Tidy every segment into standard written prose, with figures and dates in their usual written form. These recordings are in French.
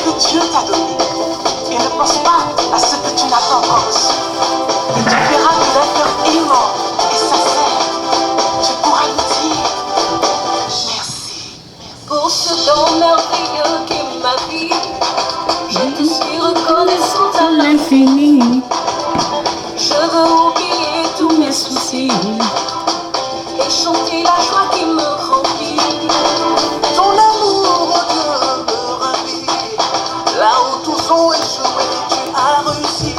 que Dieu t'a donné. Et ne pense pas à ce que tu n'as pas encore reçu. Et tu verras que d'un cœur aimant et sincère, tu pourras lui dire merci. Pour ce don merveilleux qui est ma vie, je te suis reconnaissante à l'infini. Je veux oublier tous mes soucis et chanter la joie qui me remplit. Ton amour, mon Dieu, me ravit. Là où tous ont échoué, tu as réussi.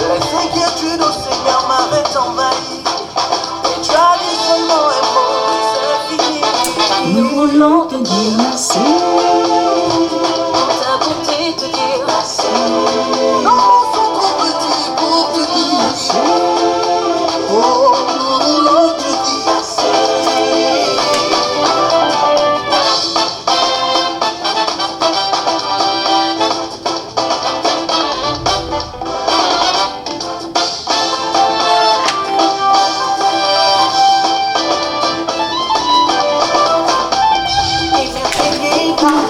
Les inquiétudes au Seigneur m'avaient envahi. Et tu as dit seulement un mot, c'est fini. Nous voulons te dire merci. Pour ta bonté, te dire merci. Nos mots sont trop petits pour te dire merci. Oh, nous voulons te dire merci.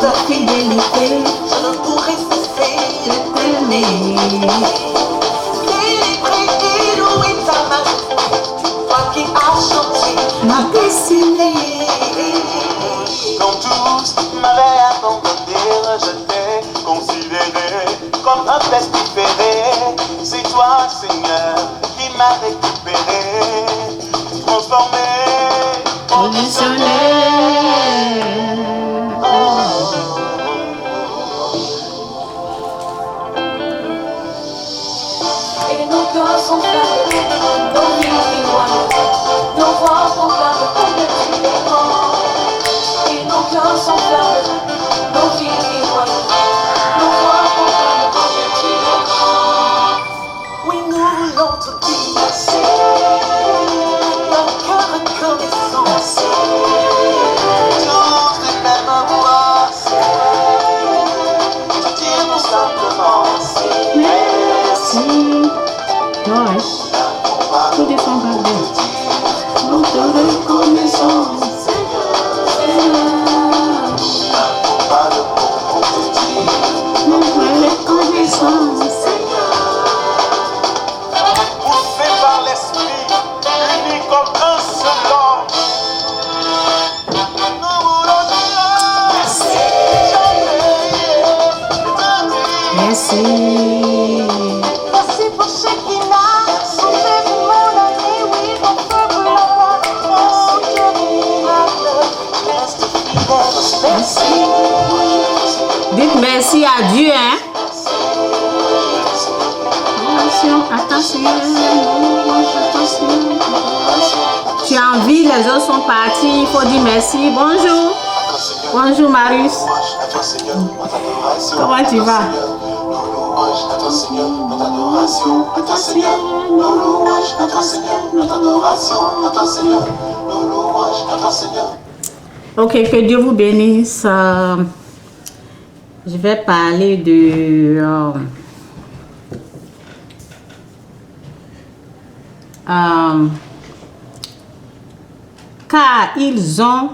Ta fidélité, Je ne pourrai cesser de t'aimer. Délivré, loué ta majesté, toi qui as changé ma destinée. Quand tous m'avaient abandonné, rejeté, considéré comme un pestiféré, c'est toi, Seigneur, qui m'as récupéré, transformé, Conditionné. Et nos cœurs sont fermés, nos vies éloignées, nos voix sont fermées, combien tu es grand. Et nos cœurs sont fermés, nos vies éloignées, nos voix sont fermées, combien tu es grand. oui, nous voulons te dire merci, d'un cœur reconnaissant, merci, tous les mêmes voix, te dire tout simplement merci. Merci. Ouais. Tout descend vers Dieu. Nous te reconnaissons, Seigneur. Pas de mots pour te dire, Nous te reconnaissons, Seigneur. poussé par l'esprit, unis comme un seul homme. Nous voulons dire merci, Merci. merci pour ce qu'il a, son fait pour mon année, oui, ton feu pour la foi. Oh Dieu miracle, je reste fidèle, merci. Dites merci à Dieu, hein. Attention, attention. Tu as envie, les autres sont partis, il faut dire merci. Bonjour. Bonjour Marius. Comment tu vas? Ok, que Dieu vous bénisse. Je vais parler de car ils ont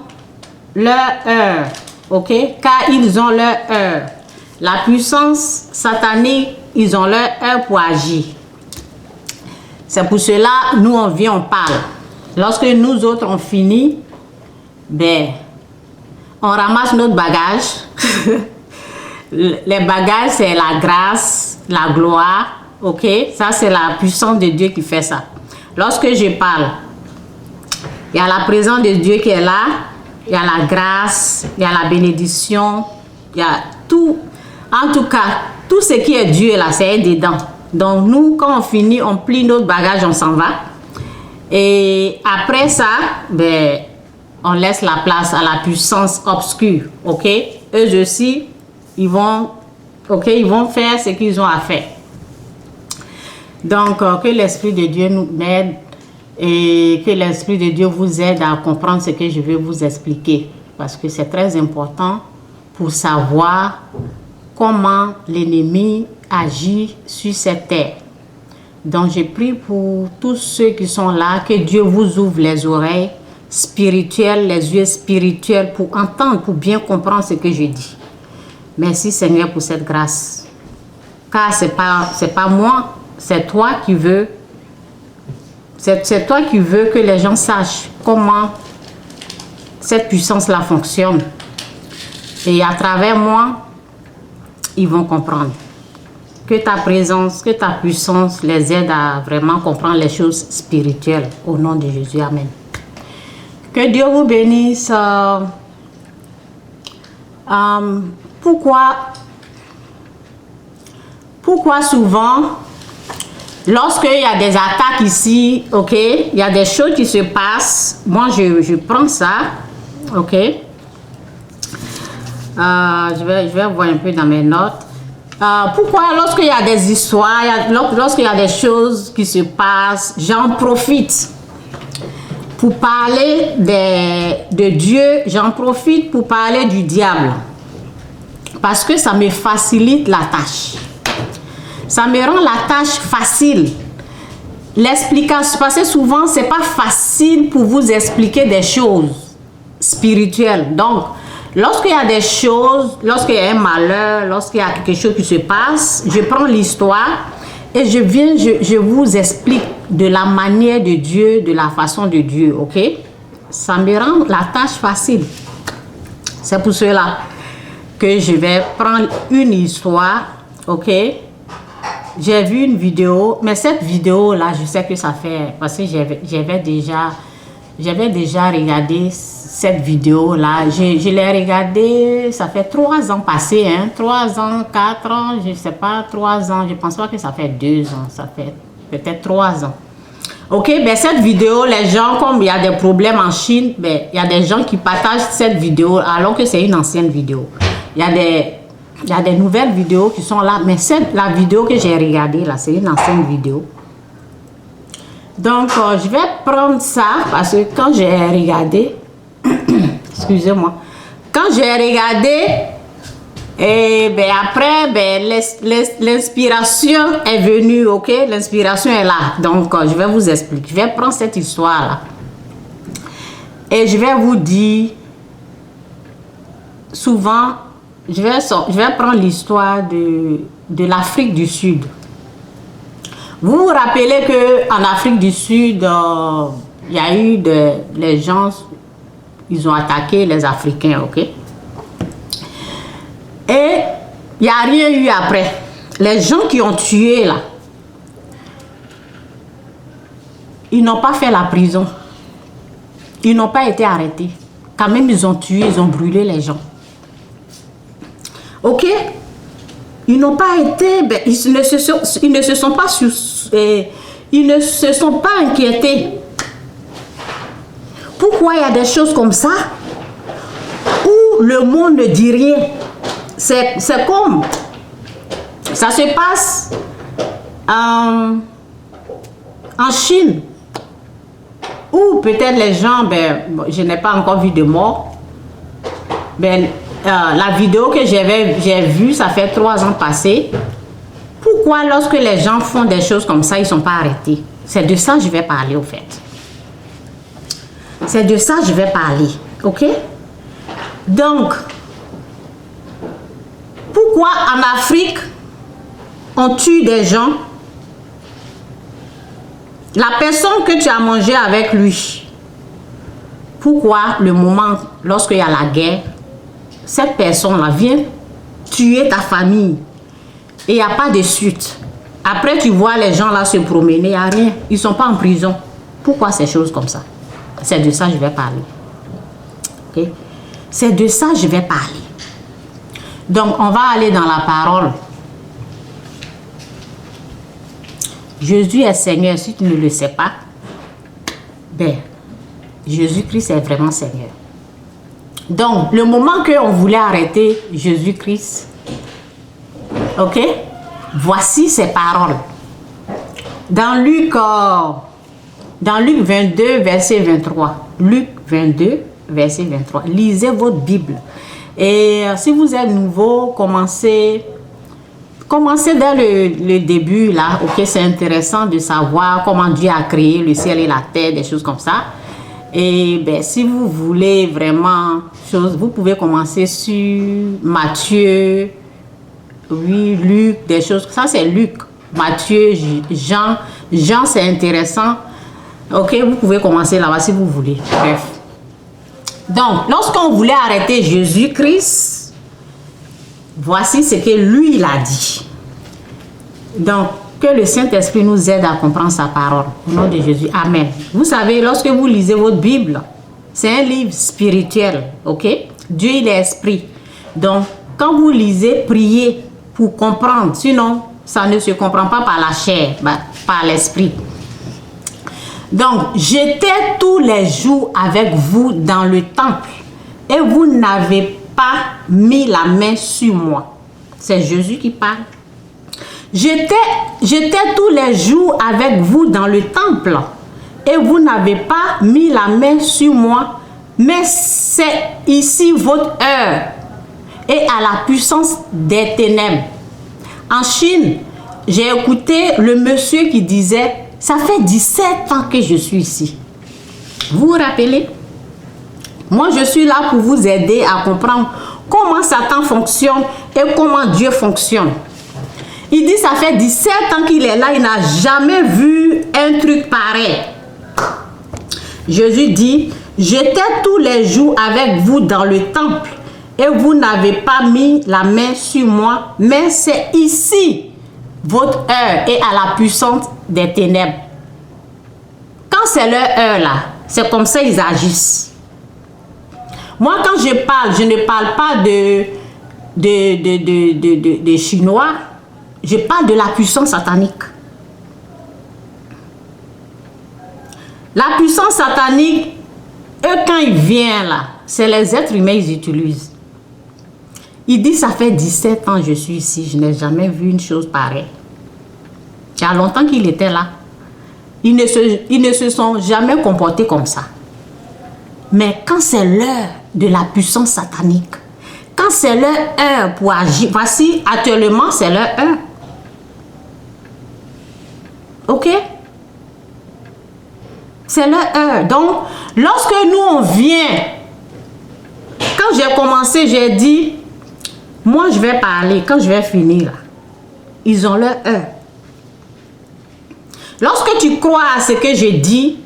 leur heure, ok? Car ils ont leur heure. La puissance satanique, ils ont leur heure pour agir. C'est pour cela, nous on vient, on parle. Lorsque nous autres on finit, ben, on ramasse notre bagage. Les bagages, c'est la grâce, la gloire, ok? Ça, c'est la puissance de Dieu qui fait ça. Lorsque je parle, il y a la présence de Dieu qui est là, il y a la grâce, il y a la bénédiction, il y a tout. En tout cas, tout ce qui est Dieu là, c'est dedans. Donc nous, quand on finit, on plie notre bagage, on s'en va. Et après ça, ben, on laisse la place à la puissance obscure, ok? Eux aussi, ils vont faire ce qu'ils ont à faire. Donc, que l'Esprit de Dieu nous aide et que l'Esprit de Dieu vous aide à comprendre ce que je vais vous expliquer. Parce que c'est très important pour savoir comment l'ennemi agit sur cette terre. Donc, je prie pour tous ceux qui sont là, que Dieu vous ouvre les oreilles spirituelles, les yeux spirituels pour entendre, pour bien comprendre ce que je dis. Merci Seigneur pour cette grâce. Car c'est pas moi, c'est toi qui veux. C'est toi qui veux que les gens sachent comment cette puissance-là fonctionne. Et à travers moi, ils vont comprendre. Que ta présence, que ta puissance les aide à vraiment comprendre les choses spirituelles. Au nom de Jésus, amen. Que Dieu vous bénisse. Pourquoi souvent, lorsqu'il y a des attaques ici, ok, il y a des choses qui se passent, moi je prends ça, ok, je vais voir un peu dans mes notes. Pourquoi lorsqu'il y a des histoires, lorsqu'il y a des choses qui se passent, j'en profite pour parler de Dieu, j'en profite pour parler du diable. Parce que ça me facilite la tâche. Ça me rend la tâche facile. L'explication, parce que souvent, c'est pas facile pour vous expliquer des choses spirituelles. Donc, lorsqu'il y a des choses, lorsqu'il y a un malheur, lorsqu'il y a quelque chose qui se passe, je prends l'histoire et je vous explique de la manière de Dieu, de la façon de Dieu, ok? Ça me rend la tâche facile. C'est pour cela que je vais prendre une histoire, ok? J'ai vu une vidéo, mais cette vidéo-là, je sais que ça fait, parce que j'avais déjà regardé cette vidéo-là. Je l'ai regardée, ça fait 3 ans passés, hein, 3 ans, 4 ans, je ne sais pas, 3 ans, je ne pense pas que ça fait 2 ans, ça fait peut-être 3 ans. Ok, ben cette vidéo, les gens, comme il y a des problèmes en Chine, ben, il y a des gens qui partagent cette vidéo alors que c'est une ancienne vidéo. Il y a des nouvelles vidéos qui sont là, mais la vidéo que j'ai regardée là, c'est une ancienne vidéo. Donc, je vais prendre ça parce que quand j'ai regardé, excusez-moi, quand j'ai regardé, et ben après, ben, l'inspiration est venue, ok? L'inspiration est là. Donc, je vais vous expliquer. Je vais prendre cette histoire-là. Et je vais vous dire, souvent, je vais prendre l'histoire de l'Afrique du Sud. Vous vous rappelez qu'en Afrique du Sud, il y a eu les gens, ils ont attaqué les Africains, ok? Et il n'y a rien eu après. Les gens qui ont tué là, ils n'ont pas fait la prison. Ils n'ont pas été arrêtés. Quand même, ils ont tué, ils ont brûlé les gens. Ok? Ils n'ont pas été, ben, ils ne se sont pas inquiétés. Pourquoi il y a des choses comme ça où le monde ne dit rien? C'est comme ça se passe en Chine, où peut-être les gens, ben, je n'ai pas encore vu de mort. Ben, la vidéo que j'ai vue, ça fait 3 ans passés. Pourquoi lorsque les gens font des choses comme ça, ils ne sont pas arrêtés? C'est de ça que je vais parler au fait. C'est de ça que je vais parler, ok? Donc, pourquoi en Afrique, on tue des gens? La personne que tu as mangé avec lui, pourquoi le moment, lorsqu'il y a la guerre, cette personne-là vient tuer ta famille et il n'y a pas de suite? Après, tu vois les gens là se promener, il n'y a rien. Ils ne sont pas en prison. Pourquoi ces choses comme ça? C'est de ça que je vais parler. Okay? C'est de ça que je vais parler. Donc, on va aller dans la parole. Jésus est Seigneur. Si tu ne le sais pas, ben, Jésus-Christ est vraiment Seigneur. Donc, le moment qu'on voulait arrêter Jésus-Christ, ok, voici ses paroles. Dans Luc 22, verset 23. Luc 22, verset 23. Lisez votre Bible. Et si vous êtes nouveau, commencez dès le début, là, ok, c'est intéressant de savoir comment Dieu a créé le ciel et la terre, des choses comme ça. Et ben, si vous voulez vraiment chose, vous pouvez commencer sur Matthieu, oui, Luc, des choses. Ça, c'est Luc, Matthieu, Jean. Jean, c'est intéressant. Ok, vous pouvez commencer là-bas si vous voulez. Bref. Donc, lorsqu'on voulait arrêter Jésus-Christ, voici ce que lui, il a dit. Donc, que le Saint-Esprit nous aide à comprendre sa parole. Au nom de Jésus. Amen. Vous savez, lorsque vous lisez votre Bible, c'est un livre spirituel. Ok? Dieu, il est esprit. Donc, quand vous lisez, priez pour comprendre. Sinon, ça ne se comprend pas par la chair, par l'esprit. Donc, j'étais tous les jours avec vous dans le temple et vous n'avez pas mis la main sur moi. C'est Jésus qui parle. J'étais tous les jours avec vous dans le temple et vous n'avez pas mis la main sur moi, mais c'est ici votre heure et à la puissance des ténèbres. En Chine, j'ai écouté le monsieur qui disait: ça fait 17 ans que je suis ici. Vous vous rappelez? Moi, je suis là pour vous aider à comprendre comment Satan fonctionne et comment Dieu fonctionne. Il dit ça fait 17 ans qu'il est là, il n'a jamais vu un truc pareil. Jésus dit: j'étais tous les jours avec vous dans le temple et vous n'avez pas mis la main sur moi, mais c'est ici votre heure et à la puissance des ténèbres. Quand c'est leur heure là, c'est comme ça ils agissent. Moi, quand je parle, je ne parle pas de Chinois, je parle de la puissance satanique. La puissance satanique, eux, quand ils viennent là, c'est les êtres humains qu'ils utilisent. Il dit: ça fait 17 ans que je suis ici, je n'ai jamais vu une chose pareille. Il y a longtemps qu'il était là. Ils ne se sont jamais comportés comme ça. Mais quand c'est l'heure de la puissance satanique, quand c'est leur heure pour agir, voici, actuellement, c'est leur heure. Ok? C'est leur heure. Donc, lorsque nous, on vient, quand j'ai commencé, j'ai dit: moi, je vais parler. Quand je vais finir, ils ont leur heure. Lorsque tu crois à ce que je dis,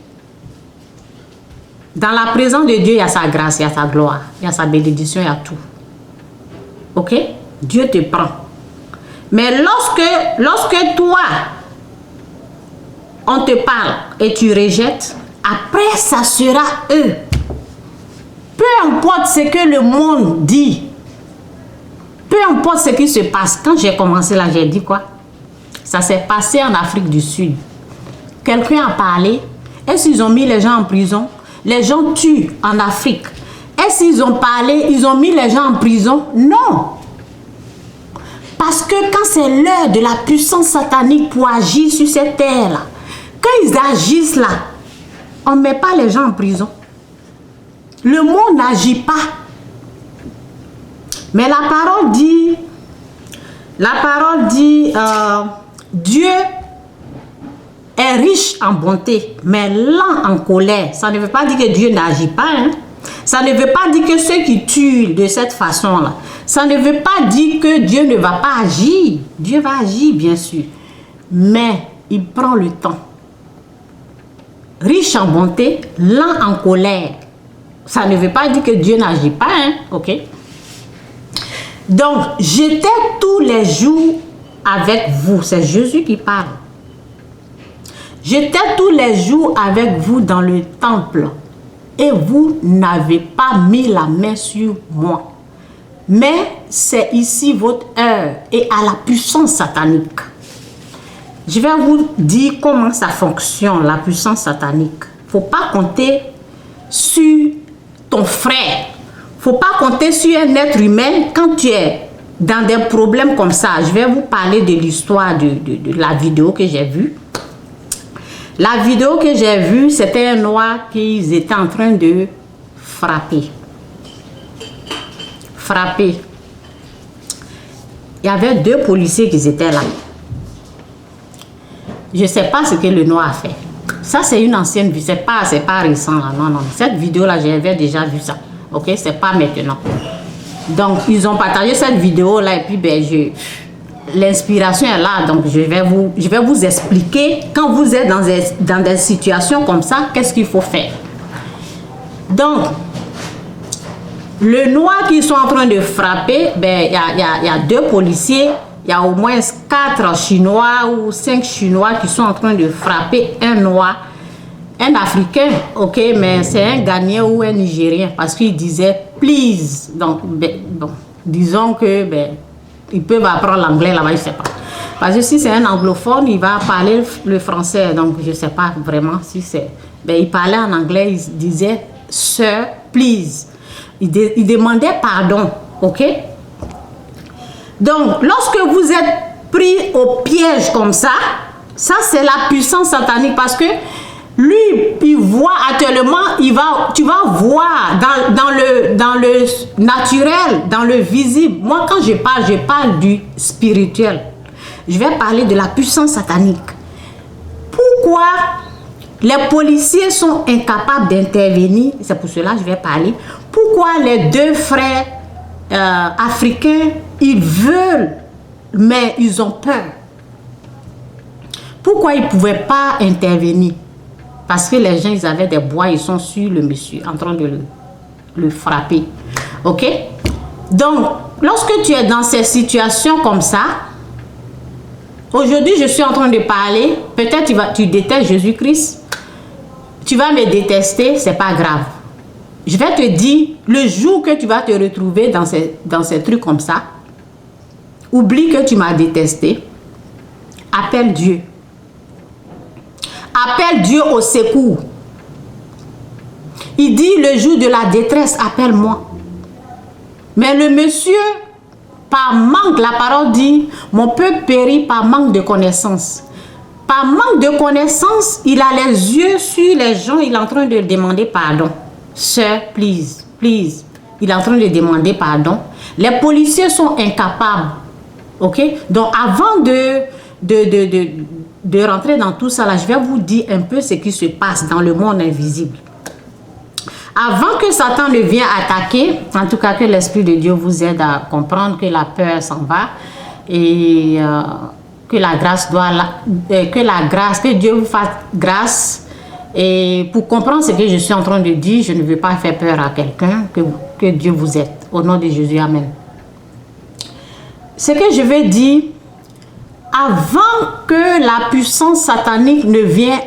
dans la présence de Dieu, il y a sa grâce, il y a sa gloire, il y a sa bénédiction, il y a tout. Ok? Dieu te prend. Mais lorsque toi, on te parle et tu rejettes, après, ça sera eux. Peu importe ce que le monde dit, peu importe ce qui se passe. Quand j'ai commencé là, j'ai dit quoi? Ça s'est passé en Afrique du Sud. Quelqu'un a parlé. Est-ce qu'ils ont mis les gens en prison? Les gens tuent en Afrique. Est-ce qu'ils ont parlé? Ils ont mis les gens en prison? Non. Parce que quand c'est l'heure de la puissance satanique pour agir sur cette terre-là, quand ils agissent là, on ne met pas les gens en prison. Le monde n'agit pas. Mais la parole dit, Dieu est riche en bonté, mais lent en colère. Ça ne veut pas dire que Dieu n'agit pas. Hein? Ça ne veut pas dire que ceux qui tuent de cette façon-là, ça ne veut pas dire que Dieu ne va pas agir. Dieu va agir, bien sûr. Mais il prend le temps. Riche en bonté, lent en colère. Ça ne veut pas dire que Dieu n'agit pas. Hein? Ok? Donc, j'étais tous les jours avec vous. C'est Jésus qui parle. J'étais tous les jours avec vous dans le temple et vous n'avez pas mis la main sur moi. Mais c'est ici votre heure et à la puissance satanique. Je vais vous dire comment ça fonctionne, la puissance satanique. Il ne faut pas compter sur ton frère. Il ne faut pas compter sur un être humain quand tu es dans des problèmes comme ça. Je vais vous parler de l'histoire de la vidéo que j'ai vue. La vidéo que j'ai vue, c'était un noir qu'ils étaient en train de frapper. Frapper. Il y avait 2 policiers qui étaient là. Je ne sais pas ce que le noir a fait. Ça, c'est une ancienne vidéo. C'est pas récent, là. Non, non. Cette vidéo-là, j'avais déjà vu ça. OK? C'est pas maintenant. Donc, ils ont partagé cette vidéo-là et puis, ben, l'inspiration est là. Donc, je vais vous expliquer quand vous êtes dans des situations comme ça, qu'est-ce qu'il faut faire. Donc, le noir qu'ils sont en train de frapper, ben, il y a 2 policiers, il y a au moins 4 Chinois ou 5 Chinois qui sont en train de frapper un noir, un Africain, ok, mais c'est un Ghanéen ou un Nigérien parce qu'il disait please. Donc, ben, bon, disons que ben, ils peuvent apprendre l'anglais là-bas, je ne sais pas. Parce que si c'est un anglophone, il va parler le français, donc je ne sais pas vraiment si c'est. Ben, il parlait en anglais, il disait sir, please. Il demandait pardon, ok? Donc, lorsque vous êtes pris au piège comme ça c'est la puissance satanique parce que lui, il voit actuellement, tu vas voir dans le naturel, dans le visible. Moi, quand je parle du spirituel. Je vais parler de la puissance satanique. Pourquoi les policiers sont incapables d'intervenir? C'est pour cela que je vais parler. Pourquoi les 2 frères africains, ils veulent, mais ils ont peur? Pourquoi ils ne pouvaient pas intervenir? Parce que les gens, ils avaient des bois, ils sont sur le monsieur, en train de le frapper. Ok? Donc, lorsque tu es dans ces situations comme ça, aujourd'hui, je suis en train de parler, peut-être tu détestes Jésus-Christ, tu vas me détester, c'est pas grave. Je vais te dire, le jour que tu vas te retrouver dans ces trucs comme ça, oublie que tu m'as détesté, appelle Dieu. Appelle Dieu au secours. Il dit, le jour de la détresse, appelle-moi. Mais le monsieur, par manque, la parole dit, mon peuple périt par manque de connaissance. Par manque de connaissance, il a les yeux sur les gens, il est en train de demander pardon. Sir, please, please. Il est en train de demander pardon. Les policiers sont incapables. Ok? Donc, avant de rentrer dans tout ça, là, je vais vous dire un peu ce qui se passe dans le monde invisible. Avant que Satan ne vienne attaquer, en tout cas que l'Esprit de Dieu vous aide à comprendre que la peur s'en va et que la grâce que Dieu vous fasse grâce. Et pour comprendre ce que je suis en train de dire, je ne veux pas faire peur à quelqu'un, que Dieu vous aide. Au nom de Jésus, amen. Ce que je veux dire, avant que la puissance satanique ne vienne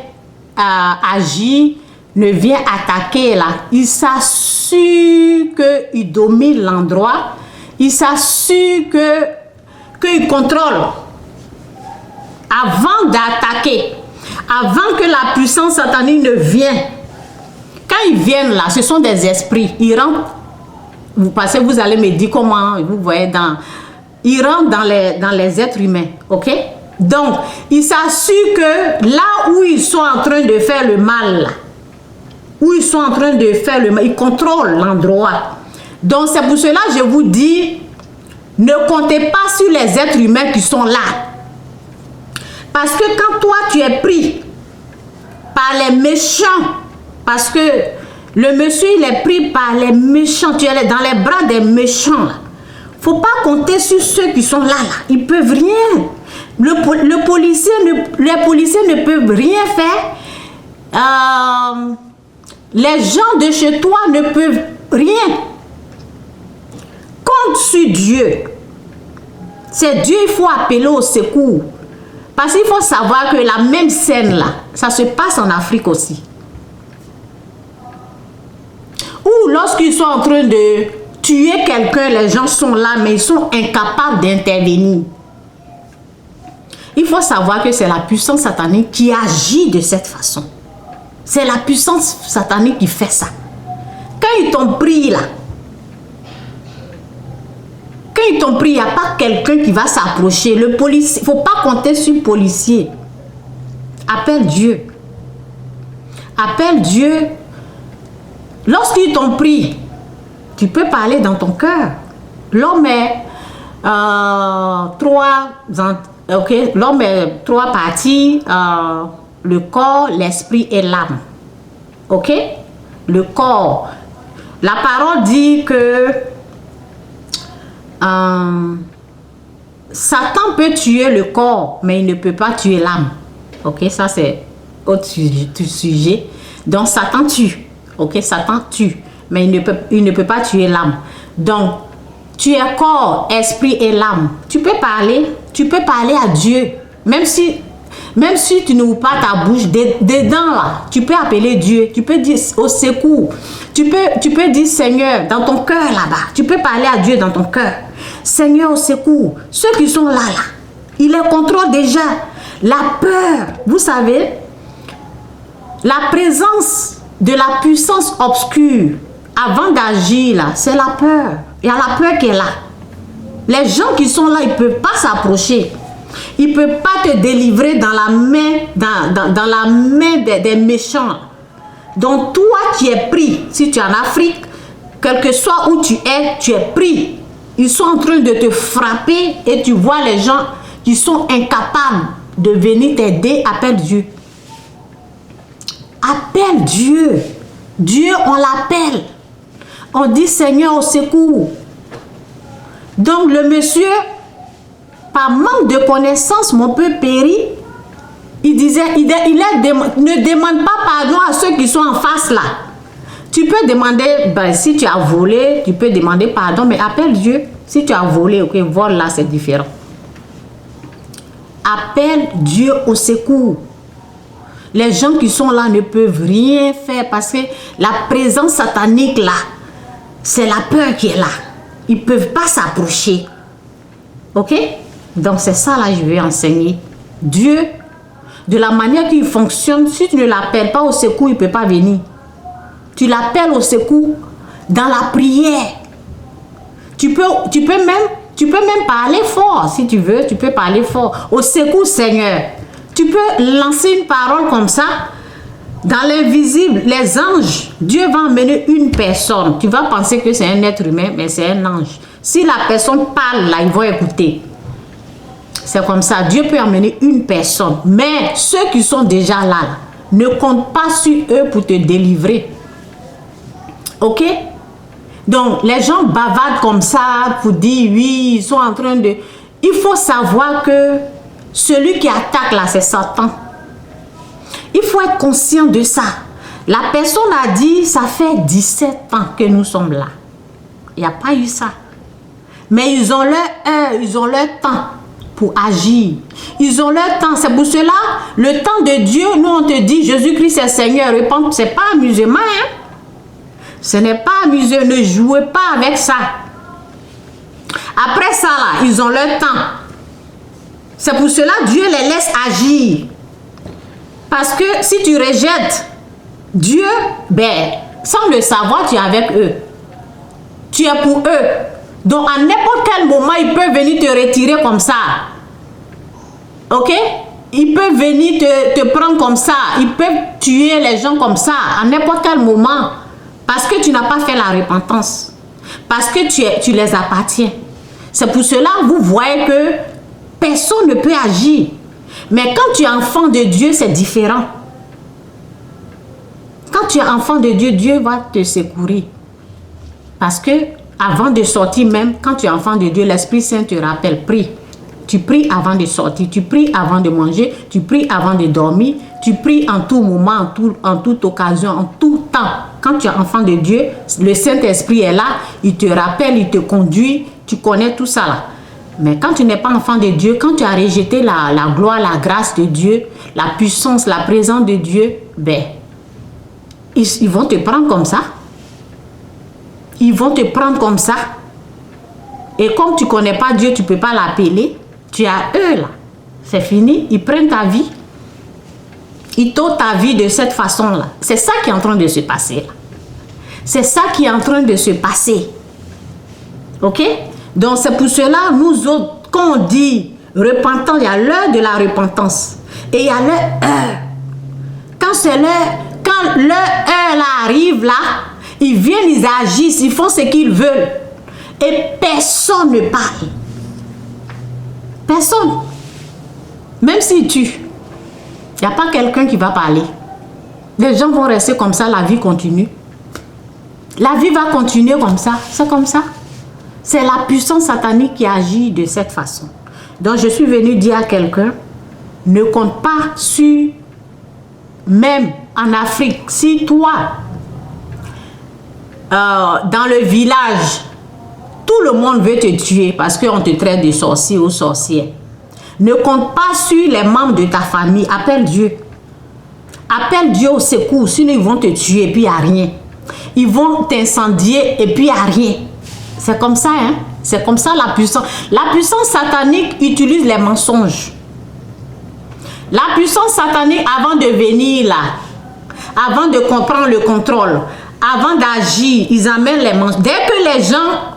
agir, ne vienne attaquer là, il s'assure qu'il domine l'endroit, il s'assure qu'il contrôle avant d'attaquer. Avant que la puissance satanique ne vienne, quand ils viennent là, ce sont des esprits. Ils rentrent, parce que vous allez me dire comment, vous voyez, ils rentrent dans les êtres humains, ok? Donc, ils s'assurent que là où ils sont en train de faire le mal, là, ils contrôlent l'endroit. Donc, c'est pour cela que je vous dis, ne comptez pas sur les êtres humains qui sont là. Parce que quand toi, tu es pris par les méchants, parce que le monsieur, il est pris par les méchants, tu es dans les bras des méchants. Il ne faut pas compter sur ceux qui sont là. Ils ne peuvent rien. Les policiers ne peuvent rien faire. Les gens de chez toi ne peuvent rien. Compte sur Dieu. C'est Dieu, il faut appeler au secours. Parce qu'il faut savoir que la même scène là, ça se passe en Afrique aussi. Ou lorsqu'ils sont en train de tuer quelqu'un, les gens sont là, mais ils sont incapables d'intervenir. Il faut savoir que c'est la puissance satanique qui agit de cette façon. C'est la puissance satanique qui fait ça. Quand ils t'ont pris là, il n'y a pas quelqu'un qui va s'approcher. Le policier, il ne faut pas compter sur le policier. Appelle Dieu. Appelle Dieu. Lorsqu'ils t'ont pris, tu peux parler dans ton cœur. L'homme est l'homme est 3 parties. le corps, l'esprit et l'âme. Ok? Le corps. La parole dit que Satan peut tuer le corps, mais il ne peut pas tuer l'âme. Ok? Ça, c'est autre sujet. Donc, Satan tue. Ok? Satan tue, mais il ne peut pas tuer l'âme. Donc, tu es corps, esprit et l'âme. Tu peux parler à Dieu. Même si tu n'ouvres pas ta bouche, dedans là, tu peux appeler Dieu. Tu peux dire au secours. Tu peux dire Seigneur dans ton cœur là-bas. Tu peux parler à Dieu dans ton cœur. Seigneur au secours. Ceux qui sont là, il les contrôle déjà. La peur, vous savez, la présence de la puissance obscure avant d'agir là, c'est la peur. Il y a la peur qui est là. Les gens qui sont là, ils ne peuvent pas s'approcher. Ils ne peuvent pas te délivrer dans la main, des méchants. Donc toi, tu es pris. Si tu es en Afrique, quel que soit où tu es pris. Ils sont en train de te frapper et tu vois les gens qui sont incapables de venir t'aider. Appelle Dieu. Appelle Dieu. Dieu, on l'appelle. On dit Seigneur au secours. Donc le monsieur, par manque de connaissance, mon peu péri, il disait, ne demande pas pardon à ceux qui sont en face là. Tu peux demander, si tu as volé, tu peux demander pardon, mais appelle Dieu. Si tu as volé, ok, vol là, c'est différent. Appelle Dieu au secours. Les gens qui sont là ne peuvent rien faire parce que la présence satanique là, c'est la peur qui est là. Ils ne peuvent pas s'approcher. Ok? Donc c'est ça là, je vais enseigner. Dieu, de la manière qu'il fonctionne, si tu ne l'appelles pas au secours, il ne peut pas venir. Tu l'appelles au secours dans la prière. Tu peux même parler fort si tu veux. Tu peux parler fort. Au secours, Seigneur. Tu peux lancer une parole comme ça. Dans l'invisible, les anges, Dieu va emmener une personne. Tu vas penser que c'est un être humain, mais c'est un ange. Si la personne parle là, ils vont écouter. C'est comme ça. Dieu peut emmener une personne. Mais ceux qui sont déjà là, ne compte pas sur eux pour te délivrer. Ok? Donc, les gens bavardent comme ça pour dire oui, ils sont en train de... Il faut savoir que celui qui attaque là, c'est Satan. Il faut être conscient de ça. La personne a dit, ça fait 17 ans que nous sommes là. Il n'y a pas eu ça. Mais ils ont leur heure, ils ont leur temps pour agir. Ils ont leur temps. C'est pour cela, le temps de Dieu, nous on te dit, Jésus-Christ est Seigneur. Répond, ce n'est pas amusement. Hein? Ce n'est pas amusant. Ne jouez pas avec ça. Après ça, là, ils ont leur temps. C'est pour cela Dieu les laisse agir. Parce que si tu rejettes Dieu, sans le savoir, tu es avec eux. Tu es pour eux. Donc, à n'importe quel moment, ils peuvent venir te retirer comme ça. Ok? Ils peuvent venir te prendre comme ça. Ils peuvent tuer les gens comme ça, à n'importe quel moment. Parce que tu n'as pas fait la repentance. Parce que tu les appartiens. C'est pour cela que vous voyez que personne ne peut agir. Mais quand tu es enfant de Dieu, c'est différent. Quand tu es enfant de Dieu, Dieu va te secourir. Parce que avant de sortir même, quand tu es enfant de Dieu, l'Esprit Saint te rappelle, prie. Tu pries avant de sortir, tu pries avant de manger, tu pries avant de dormir, tu pries en tout moment, en toute occasion, en tout temps. Quand tu es enfant de Dieu, le Saint-Esprit est là, il te rappelle, il te conduit, tu connais tout ça là. Mais quand tu n'es pas enfant de Dieu, quand tu as rejeté la gloire, la grâce de Dieu, la puissance, la présence de Dieu, ils vont te prendre comme ça. Ils vont te prendre comme ça. Et comme tu ne connais pas Dieu, tu ne peux pas l'appeler. Tu as eux là. C'est fini. Ils prennent ta vie. Ils t'ôtent ta vie de cette façon-là. C'est ça qui est en train de se passer là. C'est ça qui est en train de se passer. Ok? Donc c'est pour cela, nous autres, quand on dit repentant, il y a l'heure de la repentance. Et il y a leur heure. Quand leur heure là arrive là, ils viennent, ils agissent, ils font ce qu'ils veulent. Et personne ne parle. Personne. Même s'ils tuent. Il n'y a pas quelqu'un qui va parler. Les gens vont rester comme ça, la vie continue. La vie va continuer comme ça, c'est comme ça. C'est la puissance satanique qui agit de cette façon. Donc je suis venue dire à quelqu'un, ne compte pas sur, même en Afrique, si toi, dans le village, tout le monde veut te tuer parce qu'on te traite de sorcier ou sorcière. Ne compte pas sur les membres de ta famille, appelle Dieu. Appelle Dieu au secours, sinon ils vont te tuer et puis il n'y a rien. Ils vont t'incendier et puis il n'y a rien. C'est comme ça, hein? C'est comme ça la puissance. La puissance satanique utilise les mensonges. La puissance satanique, avant de venir là, avant de comprendre le contrôle, avant d'agir, ils amènent les mensonges. Dès que les gens,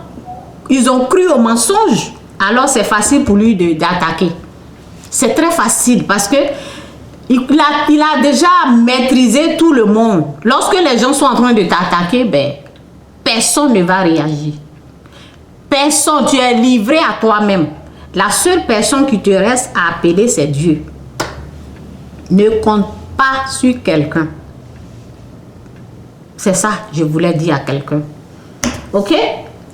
ils ont cru aux mensonges, alors c'est facile pour lui d'attaquer. C'est très facile parce que il a déjà maîtrisé tout le monde. Lorsque les gens sont en train de t'attaquer, ben, personne ne va réagir. Personne, tu es livré à toi-même. La seule personne qui te reste à appeler, c'est Dieu. Ne compte pas sur quelqu'un. C'est ça, je voulais dire à quelqu'un. Ok?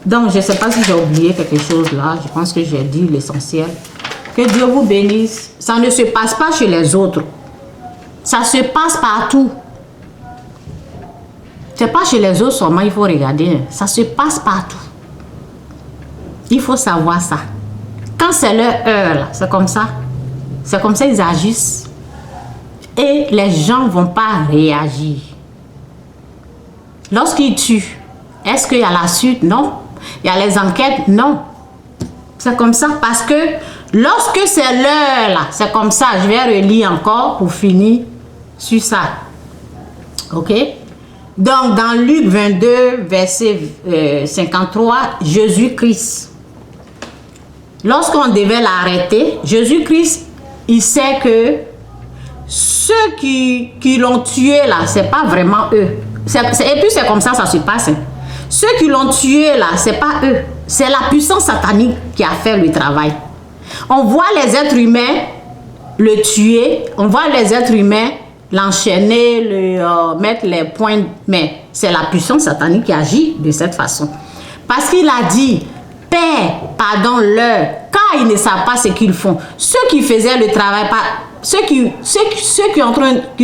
Donc, je ne sais pas si j'ai oublié quelque chose là. Je pense que j'ai dit l'essentiel. Que Dieu vous bénisse. Ça ne se passe pas chez les autres. Ça se passe partout. C'est pas chez les autres seulement, il faut regarder. Ça se passe partout. Il faut savoir ça. Quand c'est leur heure, là, c'est comme ça. C'est comme ça ils agissent. Et les gens ne vont pas réagir. Lorsqu'ils tuent, est-ce qu'il y a la suite? Non. Il y a les enquêtes? Non. C'est comme ça parce que lorsque c'est l'heure, là, c'est comme ça. Je vais relire encore pour finir sur ça. Ok? Donc, dans Luc 22, verset 53, Jésus-Christ. Lorsqu'on devait l'arrêter, Jésus-Christ, il sait que ceux qui l'ont tué là, c'est pas vraiment eux. Et puis c'est comme ça, ça se passe. Hein. Ceux qui l'ont tué là, c'est pas eux. C'est la puissance satanique qui a fait le travail. On voit les êtres humains le tuer, on voit les êtres humains l'enchaîner, mettre les points, mais c'est la puissance satanique qui agit de cette façon. Parce qu'il a dit, Père, pardonne-leur, car ils ne savent pas ce qu'ils font. Ceux qui faisaient le travail, ceux qui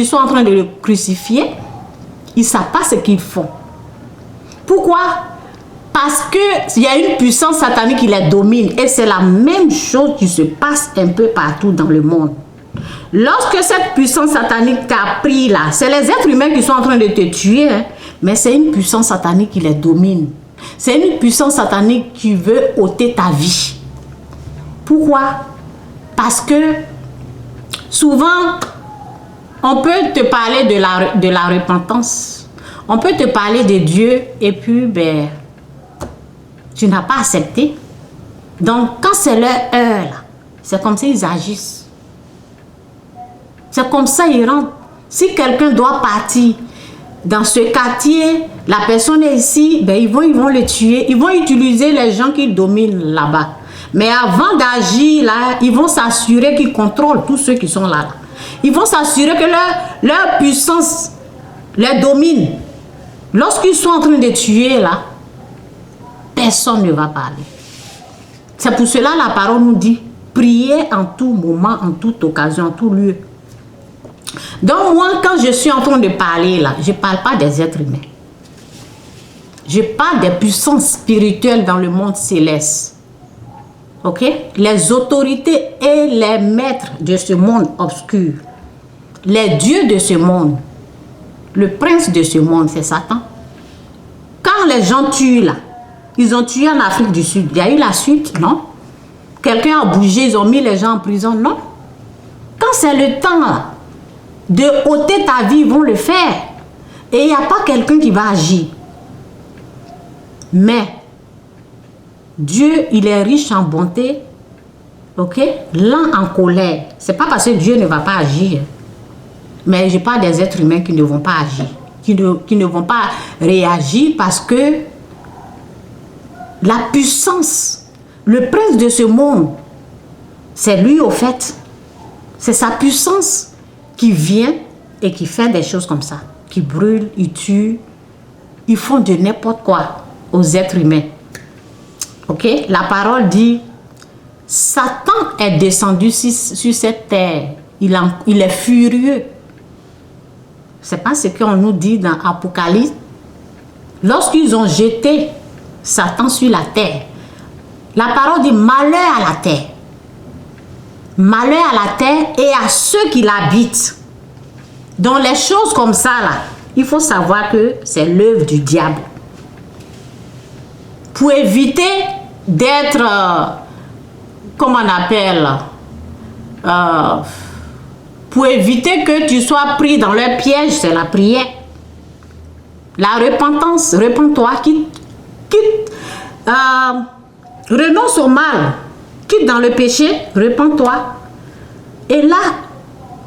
sont en train de le crucifier, ils ne savent pas ce qu'ils font. Pourquoi? Parce qu'il y a une puissance satanique qui les domine. Et c'est la même chose qui se passe un peu partout dans le monde. Lorsque cette puissance satanique t'a pris là, c'est les êtres humains qui sont en train de te tuer, hein, mais c'est une puissance satanique qui les domine. C'est une puissance satanique qui veut ôter ta vie. Pourquoi? Parce que souvent, on peut te parler de la repentance. On peut te parler de Dieu et puis, ben, tu n'as pas accepté. Donc, quand c'est leur heure, c'est comme ça ils agissent. C'est comme ça ils rentrent. Si quelqu'un doit partir dans ce quartier, la personne est ici, ben, ils vont le tuer. Ils vont utiliser les gens qui dominent là-bas. Mais avant d'agir, là, ils vont s'assurer qu'ils contrôlent tous ceux qui sont là. Ils vont s'assurer que leur puissance les domine. Lorsqu'ils sont en train de tuer, là, personne ne va parler. C'est pour cela la parole nous dit, priez en tout moment, en toute occasion, en tout lieu. Donc moi, quand je suis en train de parler, là, je ne parle pas des êtres humains. Je parle des puissances spirituelles dans le monde céleste. Ok? Les autorités et les maîtres de ce monde obscur. Les dieux de ce monde. Le prince de ce monde, c'est Satan. Quand les gens tuent là, ils ont tué en Afrique du Sud. Il y a eu la suite, non? Quelqu'un a bougé, ils ont mis les gens en prison, non? Quand c'est le temps là, de ôter ta vie, ils vont le faire. Et il n'y a pas quelqu'un qui va agir. Mais Dieu, il est riche en bonté, ok? Lent en colère. C'est pas parce que Dieu ne va pas agir. Mais je parle des êtres humains qui ne vont pas agir, qui ne vont pas réagir parce que la puissance, le prince de ce monde, c'est lui au fait. C'est sa puissance qui vient et qui fait des choses comme ça, qui brûlent, ils tuent, ils font de n'importe quoi aux êtres humains. Ok? La parole dit, Satan est descendu sur cette terre. Il est furieux. C'est pas ce qu'on nous dit dans Apocalypse. Lorsqu'ils ont jeté Satan sur la terre, la parole dit malheur à la terre. Malheur à la terre et à ceux qui l'habitent. Donc les choses comme ça, là, il faut savoir que c'est l'œuvre du diable. Pour éviter d'être, comment on appelle, pour éviter que tu sois pris dans leur piège, c'est la prière. La repentance, repens-toi, renonce au mal, quitte dans le péché, repens-toi. Et là,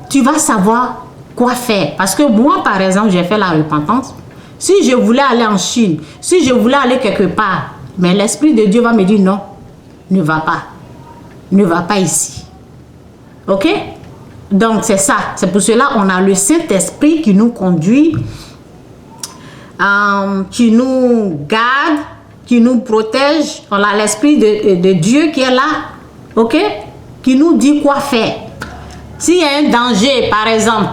tu vas savoir quoi faire. Parce que moi, par exemple, j'ai fait la repentance. Si je voulais aller en Chine, si je voulais aller quelque part, mais l'Esprit de Dieu va me dire non, ne va pas. Ne va pas ici. Ok? Donc, c'est ça. C'est pour cela qu'on a le Saint-Esprit qui nous conduit, qui nous garde, qui nous protège. On a l'Esprit de Dieu qui est là. Ok? Qui nous dit quoi faire. S'il y a un danger, par exemple,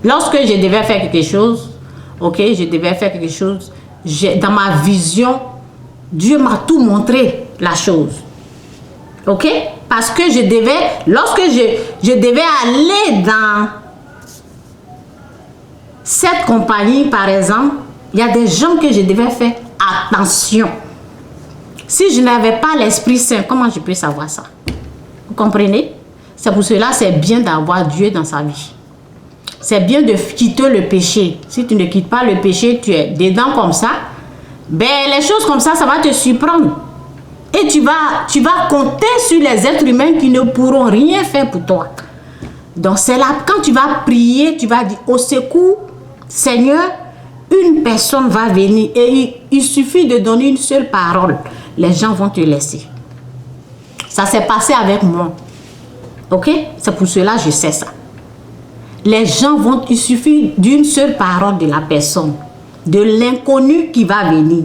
lorsque je devais faire quelque chose, ok, je devais faire quelque chose, dans ma vision, Dieu m'a tout montré, la chose. Ok? Parce que je devais, lorsque je devais aller dans cette compagnie, par exemple, il y a des gens que je devais faire attention. Si je n'avais pas l'Esprit Saint, comment je peux savoir ça? Vous comprenez? C'est pour cela, c'est bien d'avoir Dieu dans sa vie. C'est bien de quitter le péché. Si tu ne quittes pas le péché, tu es dedans comme ça. Ben, les choses comme ça, ça va te surprendre. Et tu vas compter sur les êtres humains qui ne pourront rien faire pour toi. Donc, c'est là, quand tu vas prier, tu vas dire, au secours, Seigneur, une personne va venir. Et il suffit de donner une seule parole. Les gens vont te laisser. Ça s'est passé avec moi. Ok? C'est pour cela que je sais ça. Les gens vont, il suffit d'une seule parole de la personne, de l'inconnu qui va venir.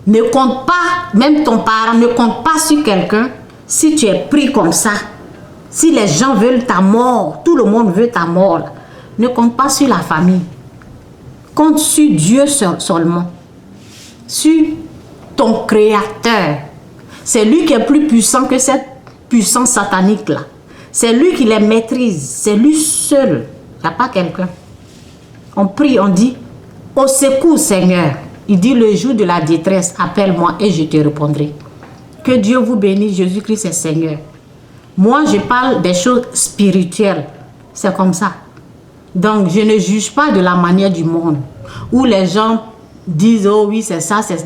Ne compte pas, même ton parent, ne compte pas sur quelqu'un si tu es pris comme ça. Si les gens veulent ta mort, tout le monde veut ta mort, ne compte pas sur la famille. Compte sur Dieu seulement. Sur ton Créateur. C'est lui qui est plus puissant que cette puissance satanique-là. C'est lui qui les maîtrise. C'est lui seul. Il n'y a pas quelqu'un. On prie, on dit, au secours Seigneur. Il dit le jour de la détresse, appelle-moi et je te répondrai. Que Dieu vous bénisse, Jésus-Christ est Seigneur. Moi, je parle des choses spirituelles. C'est comme ça. Donc, je ne juge pas de la manière du monde. Où les gens disent, oh oui, c'est ça, c'est ça.